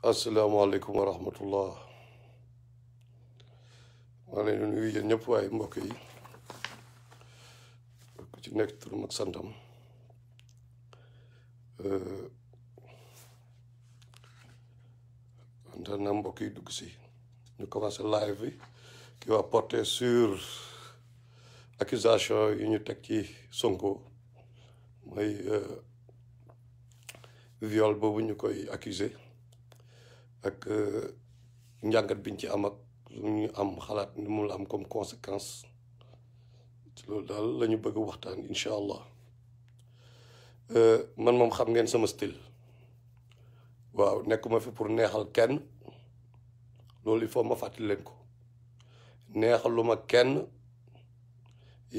asalaamaaleykum wa rahmatullah maa ngi leen di nuyu yéen ñëpp waaye mbokk yi ku ci nekk turam ak santam ante na mbokk yi dugg si ñu commencé live bi qui va porter sur accusation yi ñu teg ci Sonko mooy viol boobu ñu koy accusé ak njàngat biñ ci am ak ñu am xalaat ni mu la am comme conséquence loolu daal la ñu bëgg waxtaan incha allah man moom xam ngeen sama style waaw nekkuma fi pour neexal kenn loolu il faut ma fàttali leen ko neexaluma kenn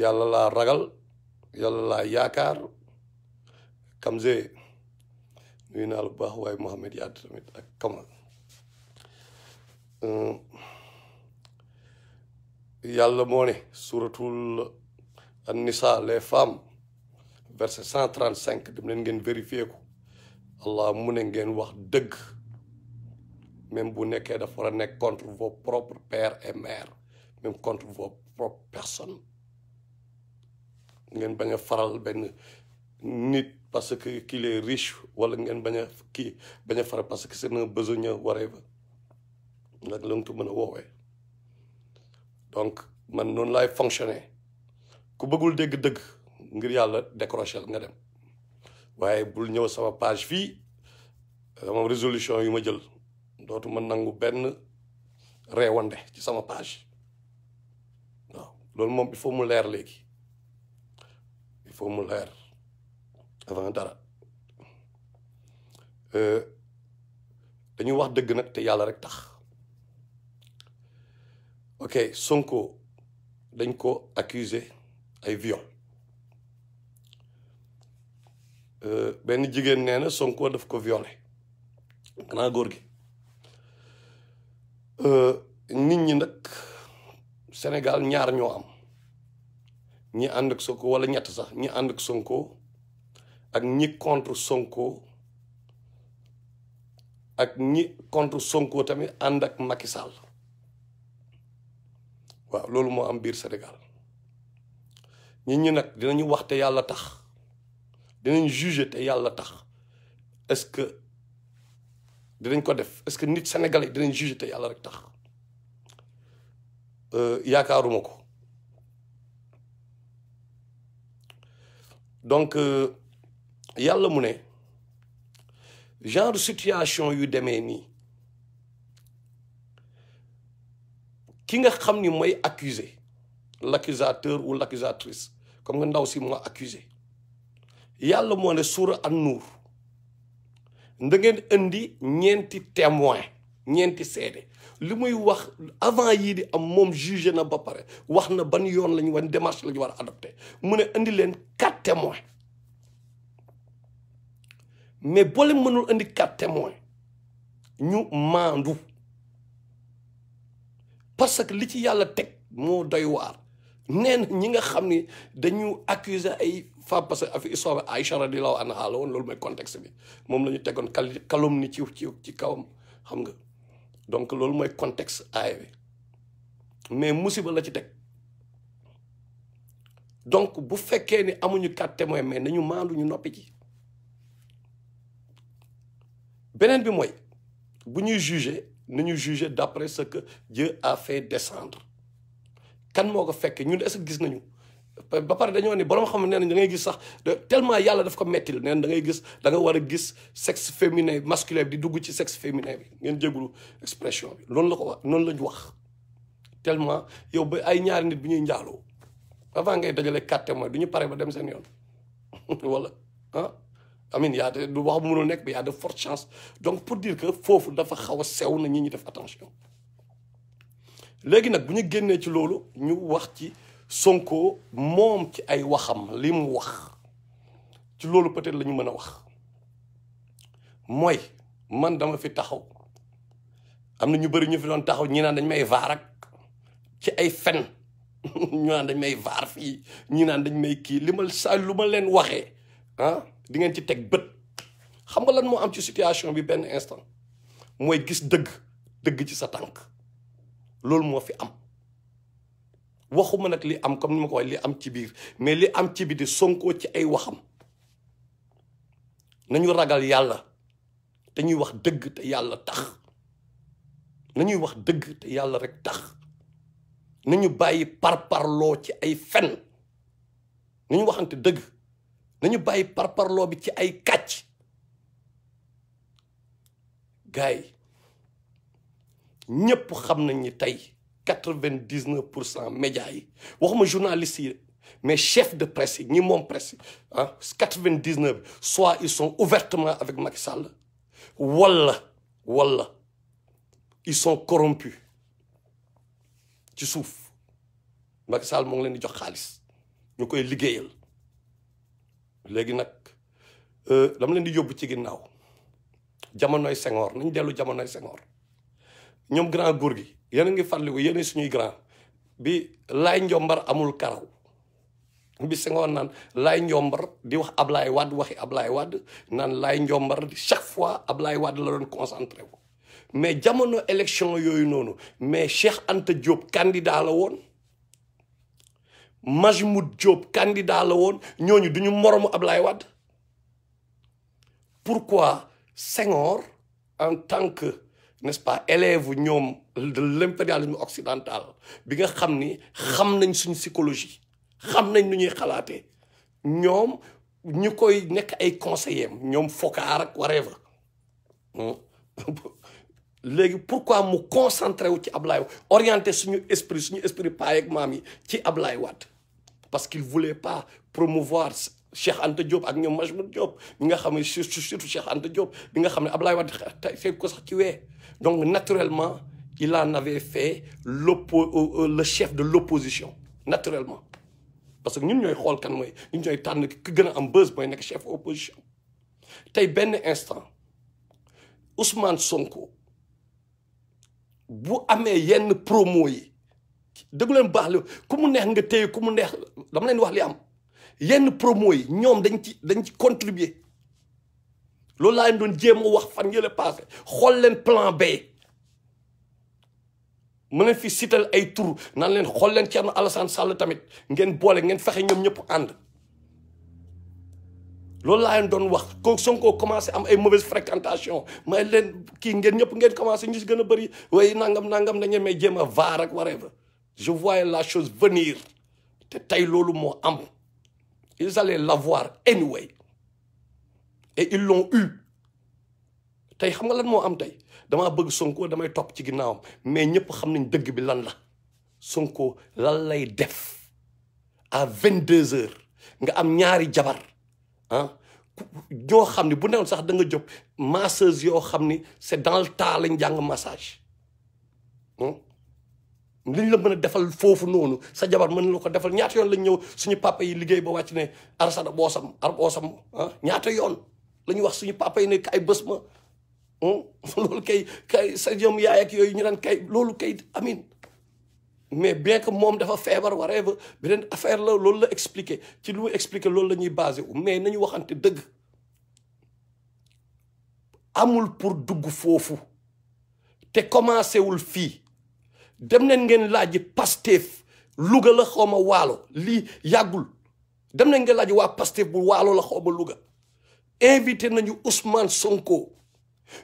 yàlla laa ragal yàlla laa yaakaar Kamze nuyu naa la bu baax waaye Mohamed Yadd tamit ak Kamal yàlla moo ne suratul an-Nisa les femmes verset 135 dem leen ngeen vérifier ko Allah mu ne ngeen wax dëgg même bu nekkee dafa war a nekk contre vos propres pères et mères même contre vos propres personnes ngeen bañ a faral benn nit parce que qu'il est riche wala ngeen bañ a faral parce que c'est un besogneux whatever nag la nga ko mën a woowee donc man noonu laay fonctionner ku bëggul dégg dëgg ngir yàlla décrocher nga dem waaye bul ñëw sama page fii sama résolution yu ma jël dootu ma nangu benn reewande ci sama page waaw loolu moom il faut mu leer léegi il faut mu leer avant dara dañuy wax dëgg nag te yàlla rek tax ok Sonko dañ ko accusé ay viol benn jigéen nee na Sonko daf ko violé xanaa góor gi nit ñi nag Sénégal ñaar ñoo am ñi ànd ak Sonko wala ñett sax ñi ànd ak Sonko ak ñi contre Sonko ak ñi contre Sonko tamit ànd ak Macky Sall waaw loolu moo am biir Sénégal nit ñi nag dinañu wax te yàlla tax dinañ juger te yàlla tax est-ce que dinañ ko def est-ce que nit sénégalais dinañ juger te yàlla rek tax yaakaaruma ko donc yàlla mu ne genre situation yu demee nii ki nga xam ni mooy accusé l'accusateur ou l'accusatrice comme nga ndaw si moo accusé yàlla moo ne suura an-Nuur da ngeen indi ñeenti témoin ñeenti seede li muy wax avant yii di am moom jugé na ba pare wax na ban yoon lañu wan démarche la ñu war a adopté mu ne indi leen 4 témoins mais boo leen mënul indi 4 témoins ñu maandu parce que li ci yàlla teg moo doy waar neen ñi nga xam ni dañu accuser ay femmes parce que affaire histoire bi Aïcha radiyallahu anha la woon loolu mooy contexte bi moom la ñu tegoon calomnie ci kawam xam nga donc loolu mooy contexte aaya bi mais musiba la ci teg donc bu fekkee ni amuñu 4 témoins mais nañu maandu ñu noppi ci beneen bi mooy bu ñuy juger nañu juger d'après ce que Dieu a fait descendre kan moo ko fekkee ñun est-ce que gis nañu ba pare dañoo ne borom xam ne nee nañ da ngay gis sax tellement yàlla daf ko mettil neen da ngay gis da nga war a gis sexe féminin masculin bi di dugg ci sexe féminin bi ngeen jéglu expression bi loolu la ko wax noonu la ñu wax tellement yow ba ay ñaari nit bi ñuy njaaloo avant ngay dajale 4 témoins du ñu pare ba dem seen yoon wala ah amin yaa de du wax bu mënul nekk bi yaa de forte chance donc pour dire que foofu dafa xaw a sew na ñi ñi def attention léegi nag bu ñu génnee ci loolu ñu wax ci Sonko moom ci ay waxam li mu wax ci loolu peut-être la ñu mën a wax mooy man dama fi taxaw am na ñu bëri ñu fi doon taxaw ñi naan dañ may vaar ak ci ay fen ñu naan dañ may vaar fii ñi naan dañ may kii li ma saa lu ma leen waxee ah di ngeen ci teg bët xam nga lan moo am ci situation bi benn instant mooy gis dëgg ci sa tànk loolu moo fi am waxuma nag li am comme ni ma ko waxee li am ci biir mais li am ci biir di Sonko ci ay waxam nañu ragal yàlla te ñuy wax dëgg te yàlla tax nañuy wax dëgg te yàlla rek tax nañu bàyyi parparloo ci ay fen nañu waxante dëgg nañu bàyyi parparloo bi ci ay kàcc gars yi ñëpp xam nañ ni tey 99% médias yi waxuma journalistes yi mais chef de presse yi ñi moom presse yi ah 99 soit ils sont ouvertement avec Macky Sall wala ils sont corrompus ci suuf Macky Sall moo ngi leen di jox xaalis ñu koy liggéeyal léegi nag dama leen di yóbbu ci ginnaaw jamonoy Senghor nañ dellu jamonoy Senghor ñoom grand góor gi yéen a ngi fàttaliku yéen suñuy grand bi Laay Njombar amul karaw bi Senghor naan Laay Njombar di wax Ablaye Wade waxi Ablaye Wade naan Laay Njombar chaque fois Ablaye Wade la doon concentré wu mais jamono élection yooyu noonu mais Cheikh Anta Diop candidat la woon Majmoud Diop candidat la woon ñooñu duñu moromu Ablaye Wade pourquoi Senghor en tant que n'est-ce pas élève ñoom de l'impérialisme occidental bi nga xam ni xam nañ suñu psychologie xam nañ nu ñuy xalaatee ñoom ñu koy nekk ay conseillers ñoom Foccart ak whatever léegi pourquoi mu concentré wu ci Ablaye orienté suñu esprit paay ak maam yi ci Ablaye Wade parce qu'il voulait pas promouvoir Cheikh Anta Diop ak ñoom Majmoud Diop bi nga xam ne surtout Cheikh Anta Diop bi nga xam ne Ablaye Wade tey fekk ko sax ci wee donc naturellement il en avait fait le chef de l'opposition naturellement parce que ñun ñooy xool kan mooy ñun ñooy tànn ki gën a am buzz mooy nekk chef opposition tey benn instant Ousmane Sonko bu amee yenn promo yi dëggu leen baax la ku mu neex nga téye ku mu neex dama leen wax li am yenn promo yi ñoom dañ ci contribuer loolu laa leen doon jéem a wax fan yële passé xool leen plan B mën leen fi sital ay tur naan leen xool leen Thierno Alassane Sall tamit ngeen boole ngeen fexe ñoom ñëpp ànd loolu laa leen doon wax ko Sonko commencé am ay mauvaise fréquentation may leen kii ngeen ñëpp ngeen commencé ñu si gën a bëri waaye nangam dañu may jéem a vaar ak whatever je voyais la chose venir te tey loolu moo am ils allaient l'avoir anyway et ils l'ont eu tey xam nga lan moo am tey damaa bëgg Sonko damay topp ci ginnaawam mais ñëpp xam nañ dëgg bi lan la Sonko lan lay def à 22h nga am ñaari jabar ah ñoo xam ne bu newoon sax da nga jóg masseuse yoo xam ni c'est dans le temps lañ jàng massage liñ la mën a defal foofu noonu sa jabar mën la ko defal ñaata yoon lañ ñëw suñu papa yi liggéey ba wàcc ne arsada boosam ñaata yoon la ñu wax suñu papa yi ne kay bés ma loolu kay sa jëm yaay ak yooyu ñu naan kay loolu kay amin mais bien que moom dafa feebar whatever beneen affaire la loolu la expliqué ci lu mu expliqué loolu la ñuy basé wu mais nañu waxante dëgg amul pour dugg foofu te commencé wul fii dem nañ ngeen laaj Pastef Louga la xaw ma waalo lii yàggul dem nañ ngeen laaj waa Pastef bu waalo la xaw ma Louga invité nañu Ousmane Sonko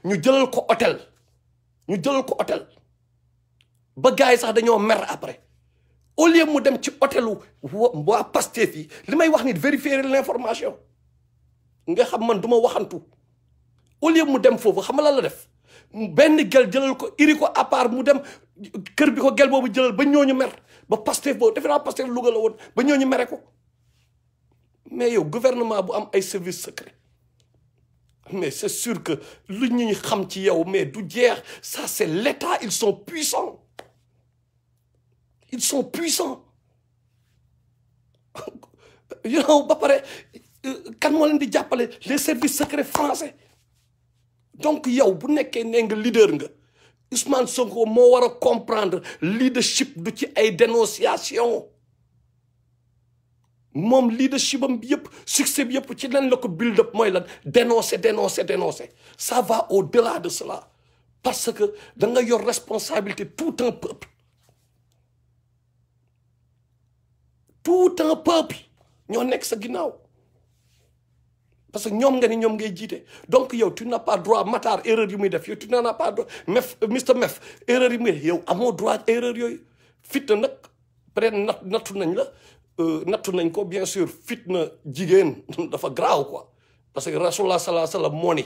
ñu jëlal ko hôtel ba gars yi sax dañoo mer après au lieu mu dem ci hôtelu waa Pastef yi li may wax nit vérifier l'information nga xam man du ma waxantu au lieu mu dem foofu xam nga lan la def benn gel jëlal ko iri ko à part mu dem kër bi ko gel boobu jëlal ba ñooñu mer ba Pastef boobu defe naa Pastef Louga la woon ba ñooñu mere ko mais yow gouvernement bu am ay service secret mais c'est sûr que lu ñuy xam ci yow mais du jeex ça c'est l'État ils sont puissants ba pare kan moo leen di jàppale les services secrets français donc yow bu nekkee nee nga leader nga Ousmane Sonko moo war a comprendre leadership du ci ay dénonciation moom leadership am bi yëpp succès bi yëpp ci lan la ko build up mooy lan dénoncer ça va au-delà de cela parce que da nga yor responsabilité tout un peuple ñoo nekk sa ginnaaw parce que ñoom nga ni ñoom ngay jiite donc yow tu n'as pas droit Matar erreur yu muy def yow tu n'as pas droit Mr Mef erreur yi muy def yow amoo droit erreur yooyu fitna nag peut-être nattu nañ la nattu nañ ko bien sûr fitna jigéen dafa graaw quoi parce que rasulullah sallallahu alayhi wa sallam moo ni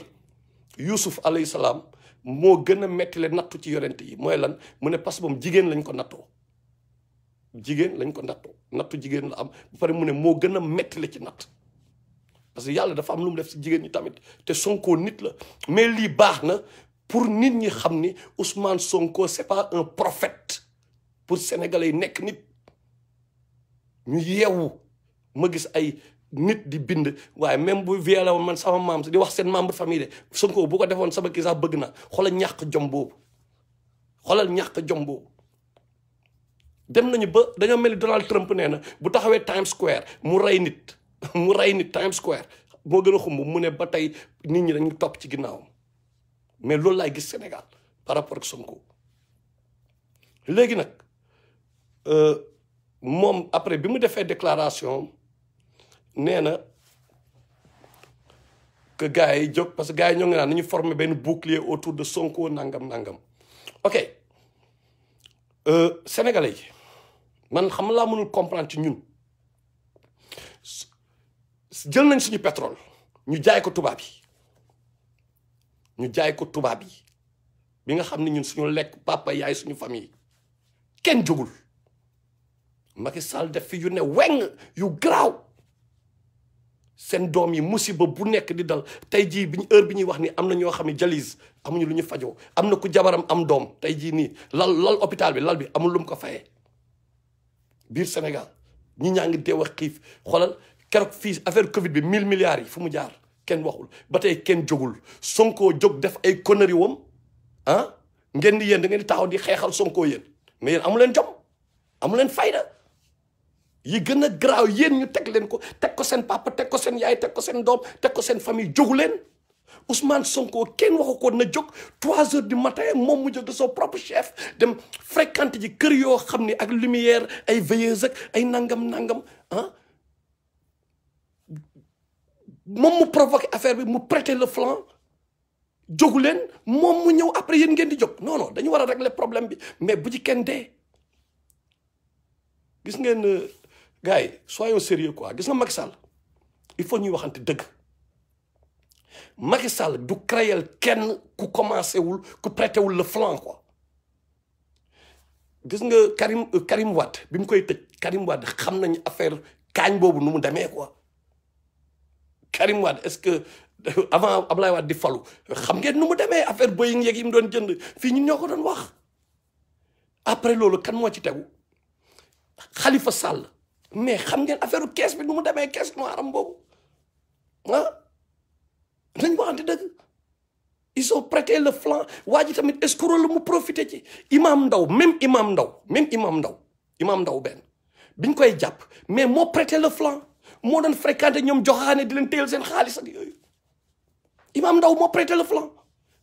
Youssouf alayhi salaam moo gën a metti le nattu ci yonent yi mooy lan mu ne parce que moom jigéen lañ ko nattoo nattu jigéen la am ba pare mu ne moo gën a metti le ci natt parce que yàlla dafa am lu mu def si jigéen ñi tamit te Sonko nit la mais lii baax na pour nit ñi xam ni Ousmane Sonko c'est pas un prophète pour sénégalais yi nekk nit ñu yeewu ma gis ay nit di bind waaye même bu violé woon man sama maam di wax seen membre famille de Sonko bu ko defoon sama kii sax bëgg na xoolal ñàkk jom boobu dem nañu ba dañoo mel ni Donald Trump nee na bu taxawee Times Square mu rey nit Times Square moo gën a xumb mu ne ba tey nit ñi dañu topp ci ginnaawam mais loolu laay gis Sénégal par rapport ak Sonko léegi nag moom après bi mu defee déclaration nee na que gars yi jóg parce que gars yi ñoo ngi naan nañu former benn bouclier autour de Sonko nangam ok sénégalais yi man xam laa mënul comprendre ci ñun jël nañ suñu pétrole ñu jaay ko tubaab yi bi nga xam ne ñun suñu lekk papa yaay suñu famille kenn jógul Macky Sall def fi yu ne weng yu garaaw seen doom yi musiba bu nekk di dal tey jii heure bi ñuy wax ni am na ñoo xam ne jalis amuñu lu ñu fajoo am na ku jabaram am doom tey jii nii lal hôpital bi lal bi amul lu mu ko fayee biir Sénégal ñi ñaa ngi deew a xiif xoolal keroog fii affaire Covid bi 1000 milliards yi fu mu jaar kenn waxul ba tey kenn jógul Sonko jóg def ay conneries wam ngeen di yéen da ngeen di taxaw di xeexal Sonko yéen mais yéen amu leen jom amu leen fayda yi gën a garaaw yéen ñu teg leen ko teg ko seen papa teg ko seen yaay teg ko seen doom teg ko seen famille jógu leen Ousmane Sonko kenn waxu ko na jóg 3 heures du matin moom mu jóg de son propre chef dem fréquente ji kër yoo xam ni ak lumière ay veilleuses ak ay nangam moom mu provoqué affaire bi mu prêter le flanc jógu leen moom mu ñëw après yéen ngeen di jóg non dañu war a régler problème bi mais bu ci kenn dee gis ngeen gars yi soyons sérieux quoi gis nga Macky Sall il faut ñuy waxante dëgg Macky Sall du créer kenn ku commencé wul ku prêté wul le flanc quoi gis nga Karim Wade bi mu koy tëj Karim Wade xam nañu affaire kaañ boobu nu mu demee quoi Karim Wade est-ce que avant Ablaye Wade di falu xam ngeen nu mu demee affaire Boeing yeeg yi mu doon jënd fii ñun ñoo ko doon wax après loolu kan moo ci tegu Khalifa Sall mais xam ngeen affaire caisse bi nu mu demee caisse noire am boobu nañ waxante dëgg ils ont prêté le flanc waa ji tamit escroc la mu profité ci imam Ndaw benn biñ koy jàpp mais moo prêté le flanc moo doon fréquenté ñoom joxaane di leen téyel seen xaalis ak yooyu imam Ndaw moo prêté le flanc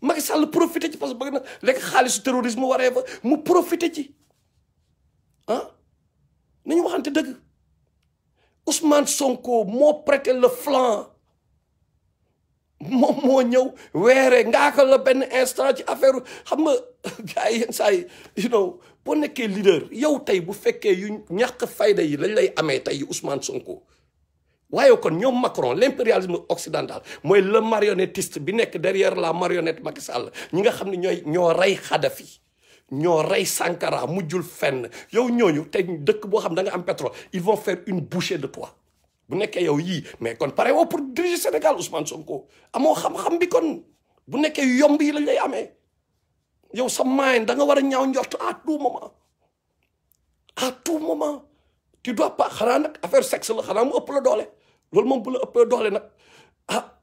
Macky Sall profité ci parce que bëgg na lekk xaalisu terrorisme waree fa mu profité ci nañu waxante dëgg Ousmane Sonko moo prêté le flanc moom moo ñëw weere ngaaka la benn instant ci affaire xam nga gars yi yenn saa yi boo nekkee leader yow tey bu fekkee yu ñàkk fayda yi lañ lay amee tey Ousmane Sonko waaye kon ñoom Macron l'impérialisme occidental mooy le marionnettiste bi nekk derrière la marionnette Macky Sall ñi nga xam ne ñoo rey Kadhafi ñoo rey Sankara mujjul fenn yow ñooñu te dëkk boo xam da nga am pétrole ils vont faire une bouchée de toi bu nekkee yow yii mais kon pare woo pour diriger Sénégal Ousmane Sonko amoo xam-xam bi kon bu nekkee yomb yi lañ lay amee yow sa main da nga war a ñaaw njort à tout moment tu dois pas xanaa nag affaire sexe la xanaa mu ëpp la doole loolu moom bu la ëppee doole nag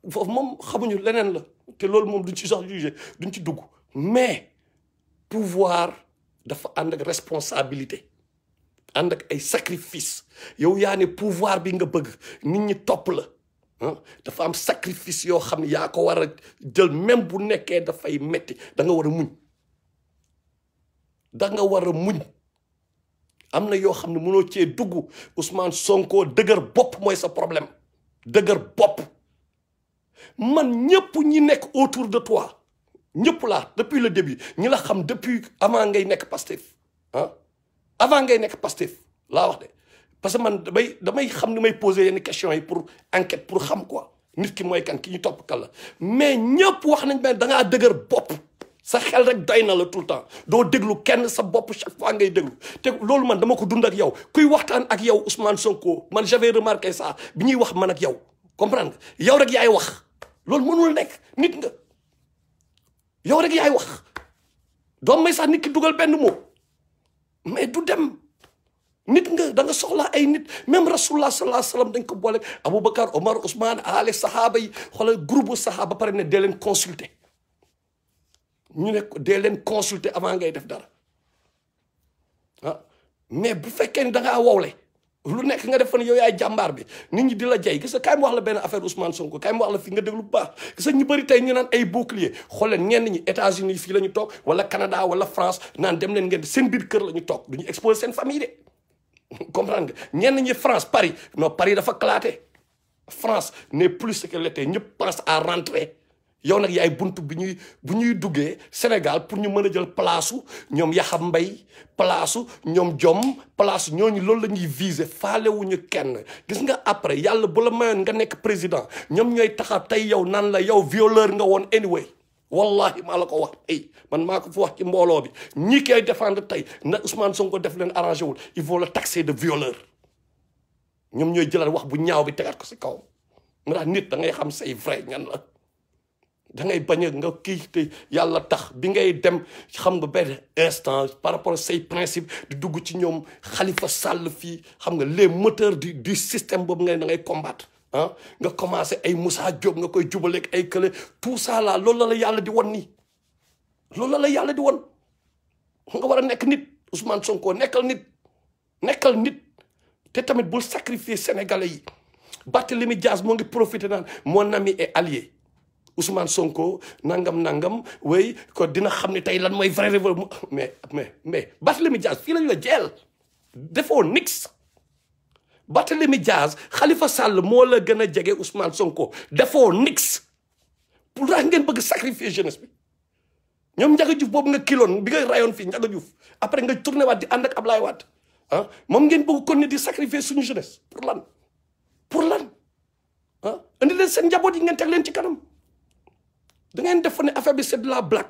foofu moom xamuñu leneen la te loolu moom duñ ci sax jugé duñ ci dugg mais pouvoir dafa ànd ak responsabilité ànd ak ay sacrifice yow yaa ne pouvoir bi nga bëgg nit ñi topp la dafa am sacrifice yoo xam ne yaa ko war a jël même bu nekkee dafay metti da nga war a muñ da nga war a muñ am na yoo xam ne mënoo cee dugg Ousmane Sonko dëgër bopp mooy sa problème dëgër bopp man ñëpp ñi nekk autour de toi ñëpp laa depuis le début ñi la xam depuis avant ngay nekk Pastef avant ngay nekk Pastef laa wax de parce que man damay xam ni may poser yenn questions yi pour enquête pour xam quoi nit ki mooy kan ki ñu topp kan la mais ñëpp wax nañ ben da ngaa dëgër bopp sa xel rek doy na la tout le temps doo déglu kenn sa bopp chaque fois ngay déglu te loolu man dama ko dund ak yow kuy waxtaan ak yow Ousmane Sonko man j'avais remarqué ça bi ñuy wax man ak yow comprendre nga yow rek yaay wax loolu mënul nekk nit nga yow rek yaay wax doo may sax nit ki dugal benn mot mais du dem nit nga da nga soxla ay nit même rasulullah sallallahu alayhi wasallam dañ ko boole Aboubacar Omar Ousmane Ali sahaba yi xoolal groupe sahaba pare ne dee leen consulter ñu ne dee leen consulter avant ngay def dara mais bu fekkee ni da ngaa wowle lu nekk nga def fa ne yow yaay jàmbaar bi nit ñi di la jay gis nga kaay ma wax la benn affaire Ousmane Sonko kaay ma wax la fi nga déglu bu baax gis nga ñu bëri tey ñu naan ay bouclier xool leen ñenn ñi États-Unis fii la ñu toog wala Canada wala France naan dem leen ngeen seen biir kër la ñu toog du ñu exposer seen famille de comprendre nga ñenn ñi France Paris non Paris dafa claté France n'est plus ce qu'elle était ñëpp pense à rentrer yow nag yaay buntu bu ñuy duggee Sénégal pour ñu mën a jël place ñoom Yaxam Mbay place ñoom Jom place ñooñu loolu la ñuy viser faalewuñu kenn gis nga après yàlla bu la mayoon nga nekk président ñoom ñooy taxaw tey yow nan la yow violeur nga woon anyway wallahi maa la ko wax ay man maa ko fi wax ci mbooloo bi ñi koy défendre tey na Ousmane Sonko def leen arrangé wul il faut le taxer de violeur ñoom ñooy jëlal wax bu ñaaw bi tegaat ko si kawam mu tax nit da ngay xam say vrai ñan la da ngay bañ a nga kii te yàlla tax bi ngay dem xam nga benn instant par rapport à say principe di dugg ci ñoom Khalifa Sall fii xam nga les moteurs du système boobu ngay da ngay combattre nga commencé ay Moussa Diop nga koy jubaleeg ay kële tout ça là loolu la la yàlla di won nii loolu la la yàlla di won nga war a nekk nit Ousmane Sonko nekkal nit te tamit bul sacrifier sénégalais yi Barthélémy Dias moo ngi profité naan mon ami et allié Ousmane Sonko nangam way ko dina xam ne tey lan mooy vrai révolution mais Barthélémy Dias fii lañu la jeel defoo nix Barthélémy Dias Khalifa Sall moo la gën a jege Ousmane Sonko defoo nix pour tax ngeen bëgg sacrifier jeunesse bi ñoom Ndiaga Diouf boobu nga kiloon bi nga rayoon fii Ndiaga Diouf après nga tourné waat di ànd ak Ablaye Wade moom ngeen bëgg kon ne di sacrifier suñu jeunesse pour lan indi leen seen njaboot yi ngeen teg leen ci kanam da ngeen def ne affaire bi c'est de la blague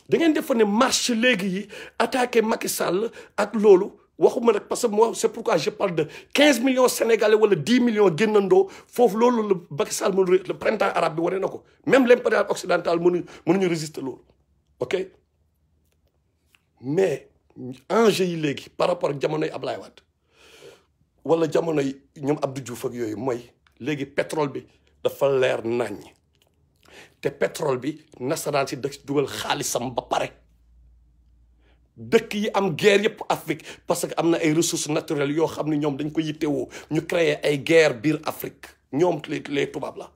da ngeen def ne marche léegi yi attaqué Macky Sall ak loolu waxuma rek parce que moi c'est pourquoi je parle de 15 millions sénégalais wala 10 millions génnandoo foofu loolu la Macky Sall mënu le printemps arabe bi wane na ko même l'impérial occidental mënuñu résister loolu ok mais enjeu yi léegi par rapport ak jamonoy Ablaye Wade wala jamonoy ñoom Abdou Diouf ak yooyu mooy léegi pétrole bi dafa leer naññ te pétrole bi nasaraan si dëkk dugal xaalisam ba pare dëkk yi am guerre yëpp Afrique parce que am na ay ressources naturelles yoo xam ne ñoom dañ ko yittewoo ñu créer ay guerre biir Afrique ñoom les tubaab la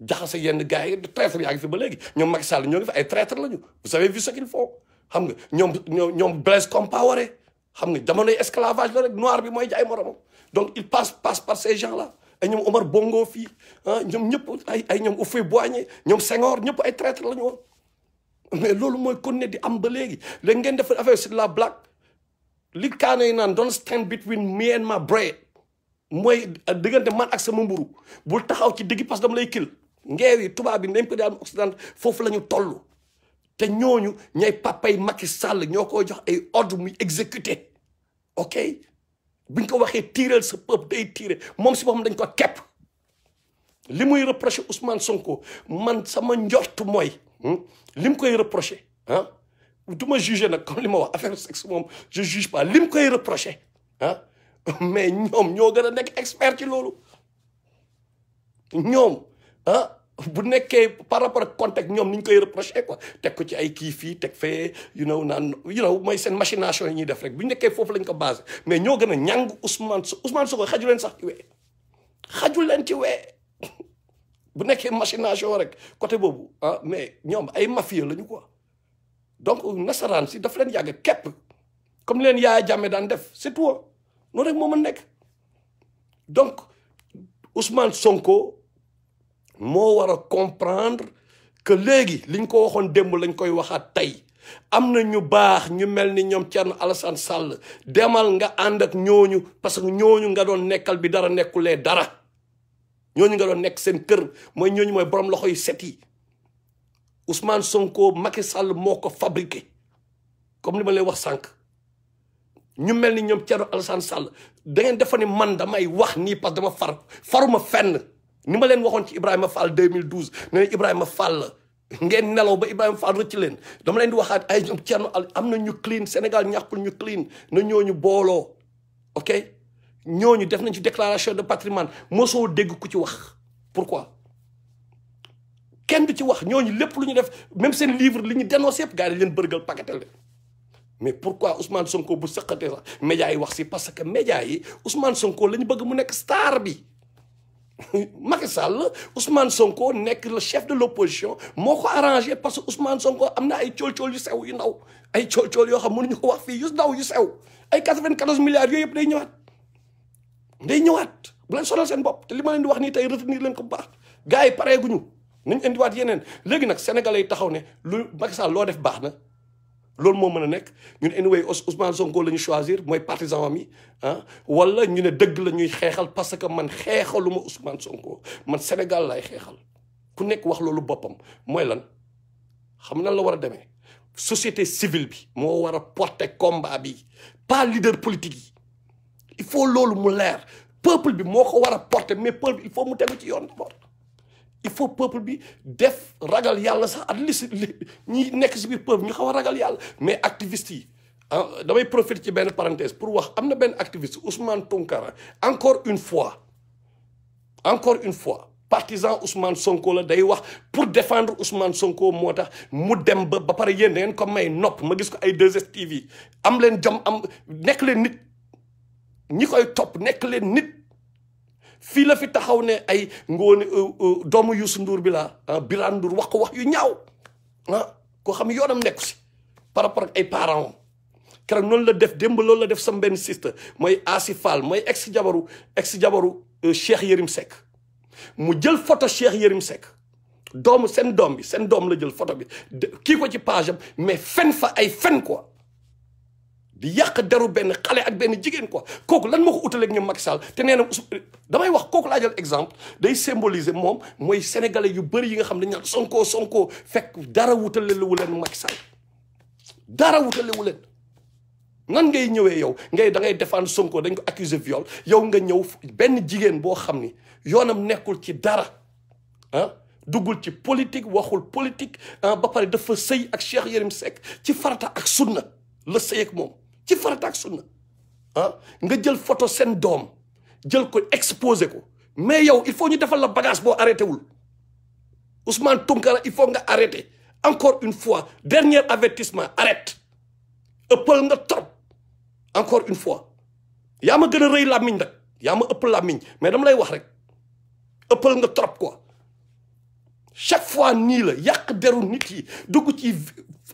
jaxase yenn gars yi traître yaa ngi fi ba léegi ñoom Macky Sall ñoo ngi fi ay traître lañu vous avez vu ce qu'ils font xam nga ñoom Blaise Compaoré xam nga jamonoy esclavage la rek noir bi mooy jaay moromam donc il passe par ces gens là ay ñoom Omar Bongo fii ñoom ñëpp ay ñoom Houphouët-Boigny ñoom Senghor ñëpp ay traître la ñu woon mais loolu mooy continuer di am ba léegi ngeen def affaire c'est de la blague li kaano yi naan don't stand between me and my bread mooy diggante man ak sama mburu bul taxaw ci digg parce que dama lay kil ngeew yi tubaab bi l'impérialisme occidental foofu la ñu toll te ñooñu ñay papay Macky Sall ñoo koy jox ay ordre muy exécuté ok buñ ko waxee tiireel sa peuple day tiire moom si boppam dañ ko kepp li muy reproché Ousmane Sonko man sama njort mooy li mu koy reproché du ma jugé nag comme li ma wax affaire sexe moom je juge pas li mu koy reproché mais ñoom ñoo gën a nekk expert ci loolu ñoom bu nekkee par rapport ak contexte ñoom ni ñu koy reproché quoi teg ko ci ay kii fii teg fee mooy seen machination yi ñuy def rek bu ñu nekkee foofu lañ ko basé mais ñoo gën a ñàng Ousmane Sonko xaju leen sax ci wee xaju leen ci wee bu nekkee machination rek côté boobu mais ñoom ay mafia lañu quoi donc nasaraan si daf leen yàgg képp comme leen Yaya Jammeh daan def c'est tout noonu rek moo mën nekk. donc Ousmane Sonko moo war a comprendre que léegi liñ ko waxoon démb lañ koy waxaat tey am na ñu baax ñu mel ni ñoom Thierno Alassane Sall demal nga ànd ak ñooñu parce que ñooñu nga doon nekkal bi dara nekkulee dara ñooñu nga doon nekk seen kër mooy ñooñu mooy borom loxo yu set yi Ousmane Sonko Macky Sall moo ko fabriqué comme li ma leen wax sànq ñu mel ni ñoom Thierno Alassane Sall da ngeen defa ni man damay wax nii parce que dama faruma fenn ni ma leen waxoon ci Ibrahima Fall 2012 ne Ibrahima Fall la ngeen nelaw ba Ibrahima Fall rëcc leen dama leen di waxaat ay ñoom Thierno am na ñu clean Sénégal ñàkkul ñu clean na ñooñu booloo ok ñooñu def nañ ci déclaration de patrimoine mosoo dégg ku ci wax pourquoi kenn du ci wax ñooñu lépp lu ñu def même seen livre li ñu dénoncé yëpp gars yi leen bërgal paquetel de mais pourquoi Ousmane Sonko bu sëqatee sax médias yi wax si parce que médias yi Ousmane Sonko la ñu bëgg mu nekk star bi Macky Sall Ousmane Sonko nekk le chef de l'opposition moo ko arrangé parce que Ousmane Sonko am na ay cool-cool yu sew yu ndaw ay cool-cool yoo xam mënuñu ko wax fii yu ndaw yu sew ay 94 milliards yooyu yëpp day ñëwaat bu leen sonal seen bopp te li ma leen di wax nii tey retenir leen ko bu baax gars yi pareeguñu nañ indiwaat yeneen léegi nag sénégalais yi taxaw ne lu Macky Sall loo def baax na loolu moo mën a nekk ñun anyway Ousmane Sonko la ñu choisir mooy partisan am yi wala ñu ne dëgg la ñuy xeexal parce que man xeexaluma Ousmane Sonko man Sénégal lay xeexal ku nekk wax loolu boppam mooy lan xam nan la war a demee société civile bi moo war a porter combat bi pas leader politique yi il faut loolu mu leer peuple bi moo ko war a porter mais peuple bi il faut mu tegu ci yoon d'abord il faut peuple bi def ragal yàlla sax at least ñi nekk si biir peuple ñu xaw a ragal yàlla mais activistes yi damay profiter ci benn parenthèse pour wax am na benn activiste Ousmane Tounkara encore une fois partisan Ousmane Sonko la day wax pour défendre Ousmane Sonko moo tax mu dem ba pare yéen da ngeen ko may nopp ma gis ko ay 2STV am leen jom am nekk leen nit ñi koy topp nekk leen nit fii la fi taxaw ne ay ngoone doomu Youssou Ndour bi la Birane Ndour wax ko wax yu ñaaw koo xam yoonam nekku si par rapport ak ay parents am keroog noonu la def démb loolu la def sama benn sister mooy Asi Fall mooy ex jabaru Cheikh Yérim Seck mu jël photo Cheikh Yérim Seck seen doom la jël photo bi kii ko ci page am mais fen fa ay fen quoi di yàq deru benn xale ak benn jigéen quoi kooku lan moo ko utaleeg ñoom Macky Sall te nee na damay wax kooku laa jël exemple day symboliser moom mooy sénégalais yu bëri yi nga xam ne dañu naan Sonko fekk dara wutalewu leen Macky Sall dara wutalewu leen nan ngay ñëwee yow da ngay défendre Sonko dañ ko accuser viol yow nga ñëw benn jigéen boo xam ni yoonam nekkul ci dara duggul ci politique waxul politique ba pare dafa sëy ak Cheikh Yérim Seck ci farata ak sunna la sëy ak moom ci farata ak sunna nga jël photo seen doom jël ko exposé ko mais yow il faut ñu defal la bagage boo arrêté wul Ousmane Tounkara il faut nga arrêté encore une fois dernier avertissement arrête ëppal nga trop encore une fois yaa ma gën a rëy làmmiñ nag yaa ma ëpp làmmiñ mais dama lay wax rek ëppal nga trop quoi chaque fois nii la yàq deru nit yi dugg ci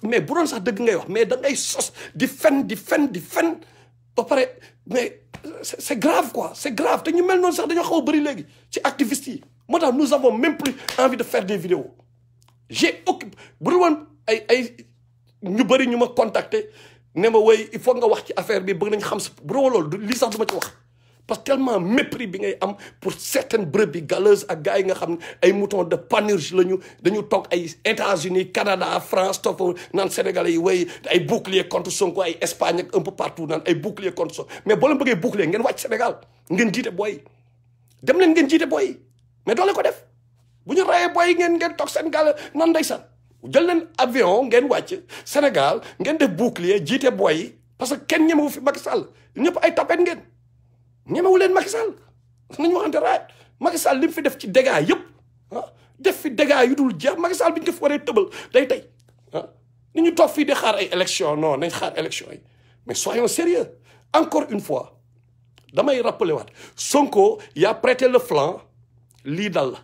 mais bu doon sax dëgg ngay wax mais da ngay sos di fen ba pare mais c'est grave quoi c'est grave te ñu mel noonu sax dañoo xaw a bëri léegi ci activistes yi moo tax nous avons même plus envie de faire des vidéos j'ai occupé bu dul woon ay ñu bëri ñu ma contacter ne ma woy il faut nga wax ci affaire bi bëgg nañ xam sa bu dul woon loolu lii sax du ma ci wax parce que tellement mépris bi ngay am pour certaines brebis galeuses ak gars yi nga xam ne ay moutons de Panurge lañu dañu toog ay États-Unis Canada France toog naan Sénégalais yi way ay bouclier contre Sonko ay Espagne ak un peu partout naan ay bouclier contre Sonko mais boo leen bëggee bouclier ngeen wàcc Sénégal ngeen jiite booy dem leen ngeen jiite booy mais doo leen ko def bu ñu rayee booy ngeen toog seen gaal nan ndeysaan jël leen avion ngeen wàcc Sénégal ngeen def bouclier jiite booy parce que kenn ñemewu fi Macky Sall ñëpp ay tapet ngeen ñemewu leen Macky Sall nañu waxante raay Macky Sall li mu fi def ci dégâts yëpp def fi dégâts yu dul jeex Macky Sall bi ñu ko fi waree tëbal day tey ni ñu toog fii di xaar ay élection non nañ xaar élection yi mais soyons sérieux encore une fois damay rappeler waat Sonko yaa prêté le flanc lii dal la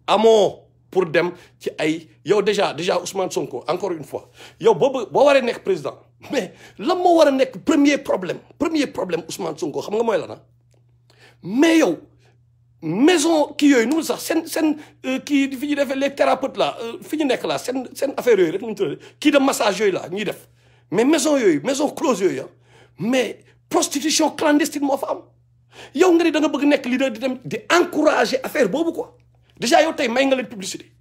amoo pour dem ci ay yow déjà Ousmane Sonko encore une fois yow boo waree nekk président mais lan moo war a nekk premier problème Ousmane Sonko xam nga mooy la na mais yow maison kii yooyu nu sax seen kii fi ñu defee les thérapeutes là fi ñu nekk là seen affaire yooyu rek ñu tuddee kii de massage yooyu là ñuy def mais maison close yooyu mais prostitution clandestine moo fa am yow nga ni da nga bëgg nekk leader di dem di encourager affaire boobu quoi déjà yow tey may nga leen publicité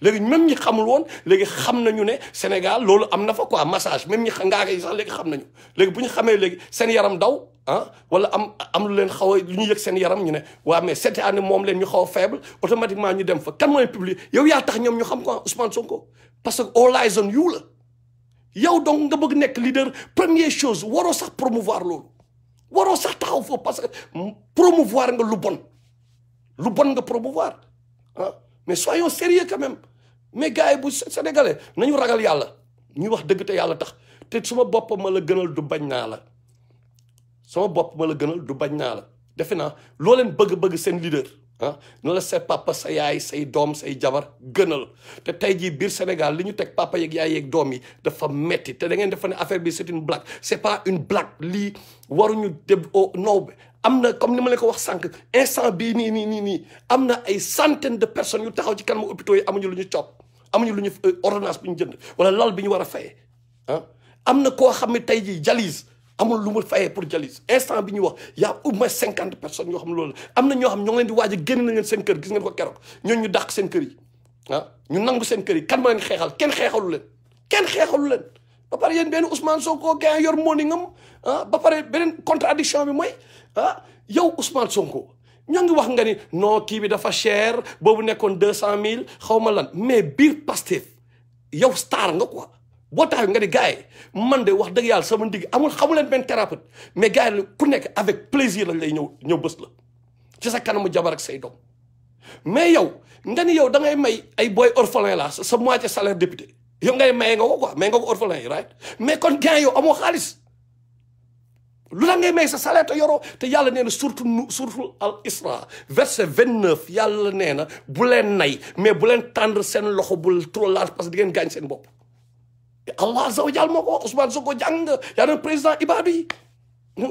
léegi même ñi xamul woon léegi xam nañu ne Sénégal loolu am na fa quoi massage même ñi ngaa yi sax léegi xam nañu léegi bu ñu xamee léegi seen yaram daw wala am lu leen xaw a lu ñu yëg seen yaram ñu ne waa mais cette année moom leen ñu xaw a faible automatiquement ñu dem fa kan moo leen publier yow yaa tax ñoom ñu xam quoi Ousmane Sonko parce que all eyes on you la yow donc nga bëgg nekk leader première chose waroo sax promouvoir loolu waroo sax taxaw foofu parce que promouvoir nga lu bon nga promouvoir mais soyons sérieux quand même mais gars yi bu sénégalais nañu ragal yàlla ñuy wax dëgg te yàlla tax te suma bopp ma la gënal du bañ naa la defe naa loo leen bëgg seen leader na la sa papa sa yaay say doom say jabar gënal te tey jii biir Sénégal li ñu teg papa yeeg yaay yeeg doom yi dafa metti te da ngeen defa ne affaire bi c'est une blague c'est pas une blague lii waruñu deb non am na comme ni ma leen ko wax sànq instant bii nii am na ay centaines de personnes yu taxaw ci kanamu hôpitaux yi amuñu lu ñu coop amuñu lu ñu ordonnance bu ñu jënd wala lal bi ñu war a fayee am na koo xam ne tey jii dialyse amul lu mu fayee pour dialyse instant bi ñu wax y' a au moins 50 personnes yoo xam ne loolu am na ñoo xam ñoo ngi leen di waaj a génn nañ leen seen kër gis ngeen ko keroog ñooñu ñu dàq seen kër yi ñu nangu seen kër yi kan ma leen xeexal kenn xeexalu leen ba pare yéen benn Ousmane Sonko gars yor moo ni ngam ba pare beneen contradiction bi mooy yow Ousmane Sonko ñoo ngi wax nga ni non kii bi dafa cher boobu nekkoon 200 000 xaw ma lan mais biir Pastef yow star nga quoi boo taxee nga ni gars yi man de wax dëgg yàlla sama ndigg xamu leen benn thérapeute mais gars yi ku nekk avec plaisir lañ lay ñëw bës la ci sa kanamu jabar ak say doom mais yow nga ni yow da ngay may ay boy orphelin la sa moitié salaire député yow ngay maye nga ko quoi may nga ko orphelin yi right mais kon gars yow amoo xaalis lu la ngay may sa salaire te yoroo te yàlla nee na surtout al Isra verset 29 yàlla nee na bu leen nay mais bu leen tendre seen loxo bul trop large parce que di ngeen gaañ seen bopp Allah azza wa jalla moo ko wax Ousmane Sonko jàng nga yaa doon président ibaadu yi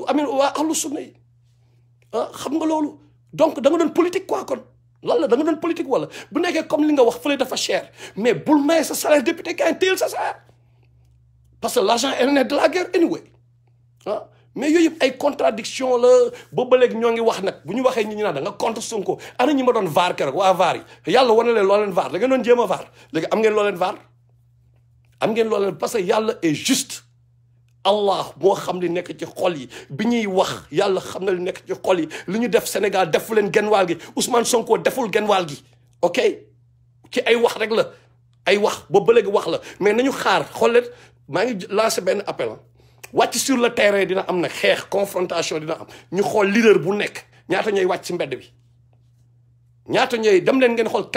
amin waa ahlu sunna yi xam nga loolu donc da nga doon politique quoi kon lan la da nga doon politique wala bu nekkee comme li nga wax fële dafa cher mais bul maye sa salaire député kaay téyel sa salaire parce que l'argent est né de la guerre anyway mais yooyu yëpp ay contradiction la boobu ba léegi ñoo ngi wax nag bu ñu waxee ñi ñu naan da nga contre Sonko ana ñi ma doon vaar keroog waa vaar yi yàlla wane leen loo leen vaar da ngeen doon jéem a vaar léegi am ngeen loo leen vaar am ngeen loo leen parce que yàlla est juste Allah moo xam li nekk ci xol yi bi ñuy wax yàlla xam na li nekk ci xol yi li ñu def Sénégal defu leen genn waal gi Ousmane Sonko deful genn waal gi ok ci ay wax rek la ay wax boobu ba léegi wax la mais nañu xaar xool leen maa ngi lancé benn appel wàcc sur le terrain dina am na xeex confrontation dina am ñu xool leader bu nekk ñaata ñooy wàcc ci mbedd bi ñaata ñooy dem leen ngeen xool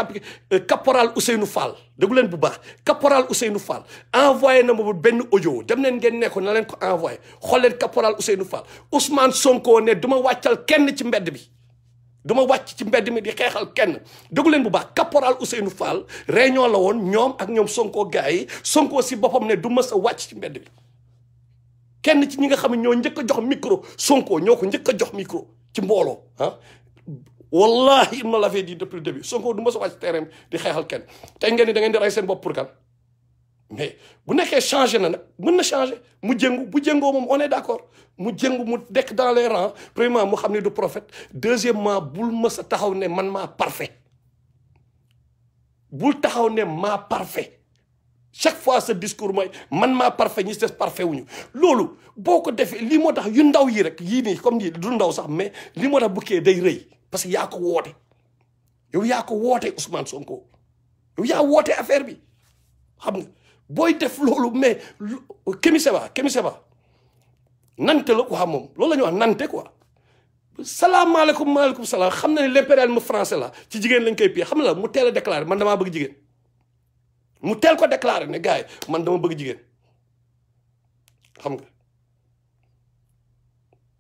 caporal Ousseynou Fall déglu leen bu baax caporal Ousseynou Fall envoyé na ma benn audio dem leen ngeen ne ko na leen ko envoyé xool leen caporal Ousseynou Fall Ousmane Sonko ne du ma wàccal kenn ci mbedd bi du ma wàcc ci mbedd mi di xeexal kenn déglu leen bu baax caporal Ousseynou Fall réunion la woon ñoom ak ñoom Sonko gars yi Sonko si boppam ne du mës a wàcc ci mbedd bi kenn ci ñi nga xam ne ñoo njëkk a jox micro Sonko ñoo ko njëkk a jox micro ci mbooloo wallahi il me l'avait dit depuis le début Sonko du ma sa wàcc terrain di xeexal kenn tey ngeen ni da ngeen di rey seen bopp pour kan mais bu nekkee changé na nag mën na changé mu jëngu bu jëngoo moom on est d'accord mu jëngu mu dekk dans les rangs premièrement mu xam ne du prophète deuxièmement bul mës a taxaw ne man maa parfait bul taxaw ne maa parfait chaque fois ce discours mooy man maa parfait ñi des parfait wuñu loolu boo ko defee lii moo tax yu ndaw yi rek yii nii comme nii du ndaw sax mais lii moo tax bukkee day rëy parce que yaa ko woote yow yaa ko woote Ousmane Sonko yow yaa woote affaire bi xam nga booy def loolu mais Kémi Séba nante la quoi moom loolu la ñuy wax nante quoi salaamaaleykum maaleykum salaam xam na ne l'impérialisme français la ci jigéen lañ koy piyee xam na la mu teel a déclaré man damaa bëgg jigéen mu teel ko déclaré ne gars yi man dama bëgg jigéen xam nga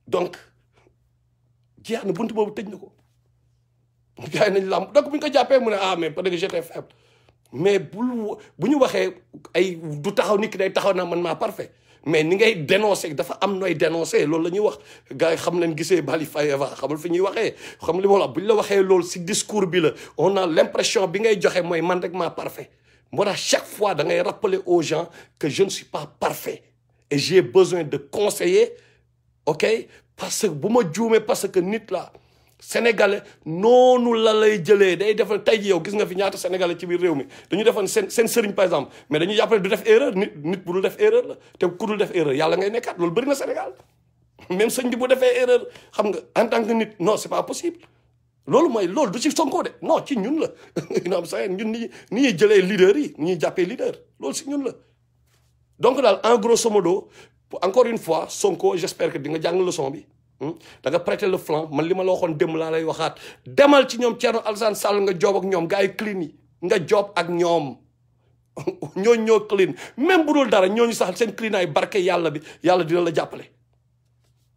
donc jeex na buntu boobu tëj na ko gars yi nañ làmb donc bu ñu ko jàppee mu ne ah mais peut-être que j'étais faible mais bu ñu waxee ay du taxaw nit ki day taxaw naa man maa parfait mais ni ngay dénoncer dafa am nooy dénoncer loolu la ñuy wax gars yi xam leen gisee Bali Fayeva xamul fi ñuy waxee xam li ma wax bu ñu la waxee loolu si discours bi la on a l'impression bi ngay joxe mooy man rek maa parfait moo tax chaque fois da ngay rappeler aux gens que je ne suis pas parfait et j'ai besoin de conseiller ok parce que bu ma juumee parce que nit la sénégalais noonu la lay jëlee day defal tey ji yow gis nga fi ñaata sénégalais ci biir réew mi dañu defoon seen sëriñ par exemple mais dañuy jàppale du def erreur nit bu dul def erreur la te ku dul def erreur yàlla ngay nekkaat loolu bëri na Sénégal même sëñ bi bu defee erreur xam nga en tant que nit non c'est pas possible loolu mooy loolu du ci Sonko de non ci ñun la you know what I'm saying ñun ni ñuy jëlee leader yi ni ñuy jàppee leader loolu si ñun la donc daal en grosso modo encore une fois Sonko j'espère que di nga jàng leçon bi da nga prêter le flanc man li ma la waxoon démb laa lay waxaat demal ci ñoom Thierno Alassane Sall nga job ak ñoom gars yi clean yi nga job ak ñoom ñooñu ñoo clean même bu dul dara ñooñu sax seen clean ay barke yàlla bi yàlla dina la jàppale.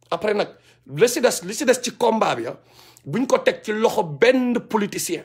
après nag li si des ci combat bi buñ ko teg ci loxo benn politicien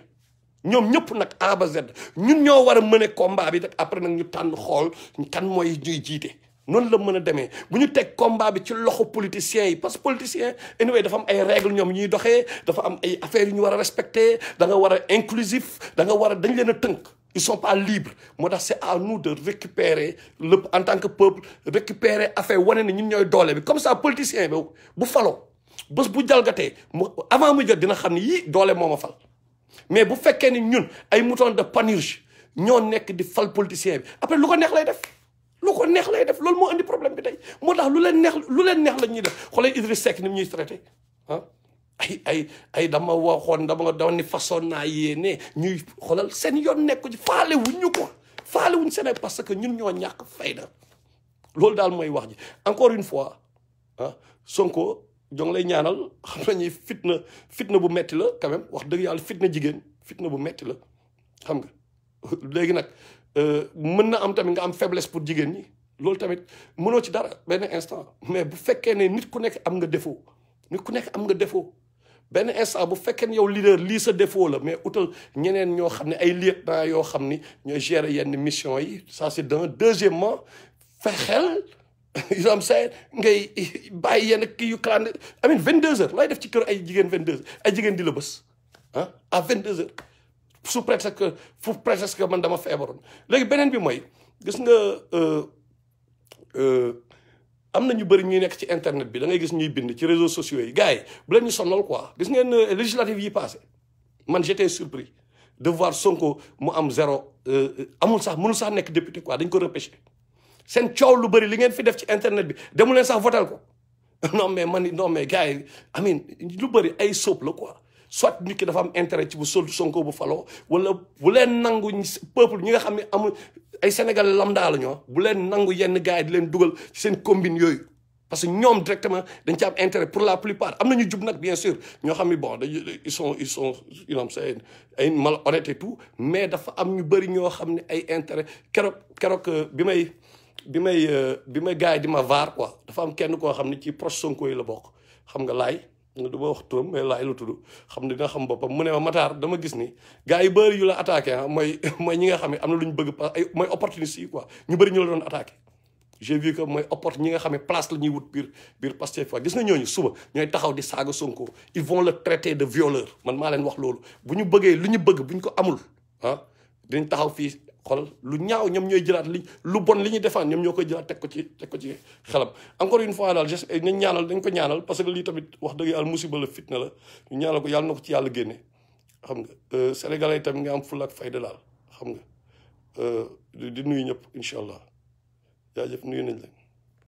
ñoom ñëpp nag A ba Z ñun ñoo war a mëne combat bi nag après nag ñu tànn xool kan mooy ñuy jiite. noonu la mën a demee bu ñu teg combat bi ci loxo politiciens yi parce que politicien anyway dafa am ay règles ñoom ñuy doxee dafa am ay affaires yu ñu war a respecter da nga war a inclusif da nga war a dañ leen a tënk ils sont pas libres moo tax c'est à nous de récupérer le en tant que peuple récupérer affaire wane ne ñun ñooy doole bi comme ça politicien bi bu faloo bés bu jalgatee mu avant mu jot dina xam ne yii doole moo ma fal mais bu fekkee ni ñun ay moutons de Panurge ñoo nekk di fal politicien bi après lu ko neex lay def lu ko neex lay def loolu moo indi problème bi tey moo tax lu leen neex la ñuy def xoolal Idriss Seck ni mu ñuy traité ah ay dama waxoon dama ni façon naa yéene ñuy xoolal seen yoon nekku ci faale wuñ ñu ko faale wuñ seen parce que ñun ñoo ñàkk fayda loolu daal mooy wax ji encore une fois Sonko jong lay ñaanal xam nañu fitna bu metti la quand même wax dëgg yàlla fitna jigéen fitna bu metti la xam nga léegi nag mën na am tamit nga am faiblesse pour jigéen ñi loolu tamit mënoo ci dara benn instant mais bu fekkee ne nit ku nekk am nga défaut benn instant bu fekkee ne yow leader lii sa défaut la mais utal ñeneen ñoo xam ne ay lieutenant yoo xam ni ñooy gérer yenn mission yi ça c'est d'un deuxièmement fexeel you am say ngay bàyyi yenn kii yu clan amin 22h lay def ci kër ay jigéen 22h ay jigéen di la bës à 22h su presque man dama feebaroon léegi beneen bi mooy gis nga am na ñu bëri ñuy nekk ci internet bi da ngay gis ñuy bind ci réseaux sociaux yi gars yi bu leen ñu sonnal quoi gis ngeen législative yi passé man j'étais surpris de voir Sonko mu am zéro mënul sax nekk député quoi dañ ko repêché seen coow lu bëri li ngeen fi def ci internet bi demu leen sax votel ko non mais gars yi amin lu bëri ay sóob la quoi soit nit ki dafa am intérêt ci bu sol Sonko bu faloo wala bu leen nangu peuple ñi nga xam ne amul ay sénégalais lambda la ñoo bu leen nangu yenn gars yi di leen dugal ci seen combine yooyu parce que ñoom directement dañ ci am intérêt pour la plupart am na ñu jub nag bien sûr ñoo xam ne bon ils sont you know c'est ay malhonnêtes et tout mais dafa am ñu bëri ñoo xam ne ay intérêt keroog bi may gars yi di ma vaar quoi dafa am kenn koo xam ne ci proche Sonko yi la bokk xam nga laay du ma wax turam mais laay la tudd xam ne dina xam boppam mu ne ma Matar dama gis ni gars yi bëri yu la attaqué mooy ñi nga xam ne am na lu ñu bëgg mooy opportuniste yi quoi ñu bëri ñu la doon attaqué j'ai vu que mooy ñi nga xam ne place la ñuy wut biir Pastef quoi gis nga ñooñu suba ñooy taxaw di saaga Sonko ils vont le traiter de violeur man maa leen wax loolu bu ñu bëggee lu ñu bëgg bu ñu ko amul dinañ taxaw fii xoolal lu ñaaw ñoom ñooy jëlaat lu bon li ñuy defaan ñoom ñoo koy jëlaat teg ko ci xelam encore une fois daal dañ ko ñaanal parce que lii tamit wax dëgg yàlla musiba la fitna la ñu ñaanal ko yàlla na ko ci yàlla génne xam nga sénégalais tamit nga am fulla ak fayda daal xam nga di nuyu ñëpp incha allah jaajëf nuyu nañ leen